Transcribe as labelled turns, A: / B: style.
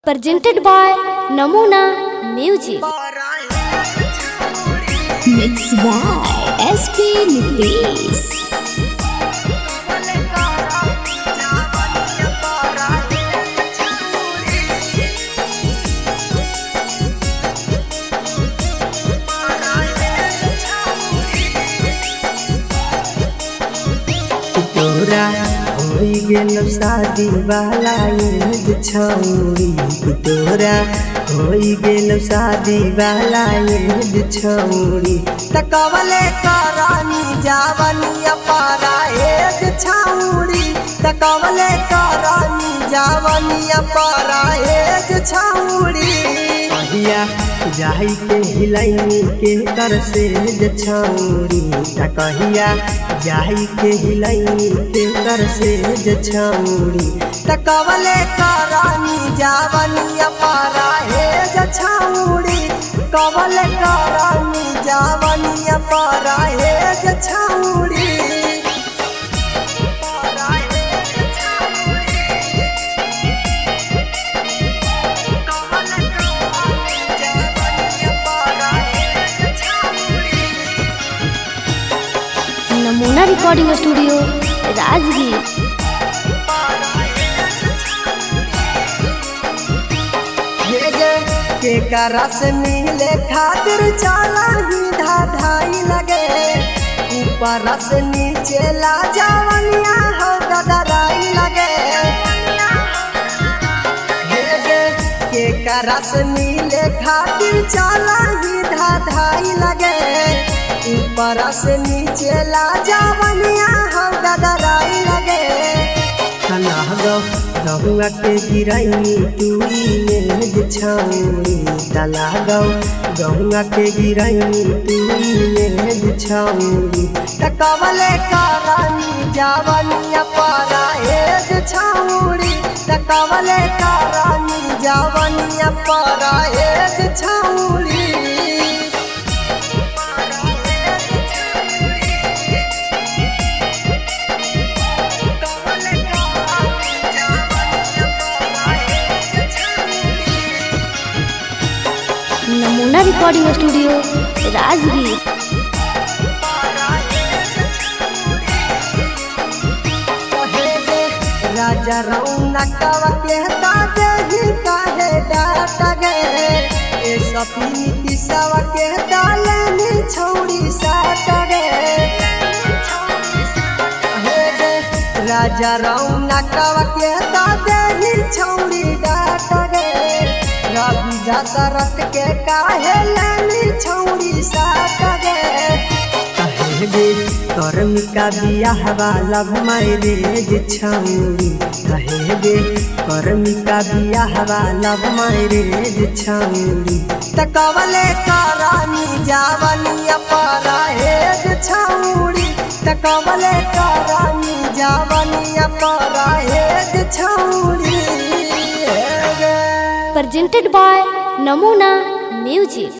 A: Presented by Namuna Music.
B: Mixed by SP Nitish.
C: तोरा होई गेल शादी वाला एज छौरी, तोरा होई गेल शादी वाला एज छौरी, तकवले करानी जावनिया पारा एज छौरी, तकवले करानी जावनिया पारा एज छौरी। कहिया जाई के हिलैनी के कर से छौरी, कहिया जाई के हिलैनी के कर से छौरी, तकवले करानी जावनिया पारा हेज छौरी, कवले करानी जावनिया पारा हेज छौरी।
A: नमूना रिकॉर्डिंग स्टूडियो राजगीर।
C: के करा से मिले खातिर चला ही ढाई लगे, ऊपर से नीचे ला जावनिया हो गदराई लगे। के करा से मिले खातिर चला ही ढाई लगे, ऊपर से नीचे ला जावनिया हो गदराई लगे। गहुआ के गिराई तुई मेज छौरी, तला गहुआ के गिराई तुई मेज छौरी, तकवले करानी जावनिया पारा हेज छौरी, तकवले करानी जावनिया पारा हेज छौरी।
A: नमूना रिकॉर्डिंग स्टूडियो राजगीर।
C: राजा रौनकवा कहता देही काहे डाट गए, ए सपनी किसवा कहता लेनी छौरी साट गए। राजा रौनकवा कहता देही छौरी डाट गए, रवि दशरथ के काहे लेनी छौरी साट गए। कर्मिका बियाह वाला मैरेज छौरी, कहे कर्मिका बियाह वाला मैरेज छौरी, तकवले करानी जावनिया पारा हेज छौरी, तकवले करानी जावनिया पारा हेज छौरी।
A: Presented by Namuna Music.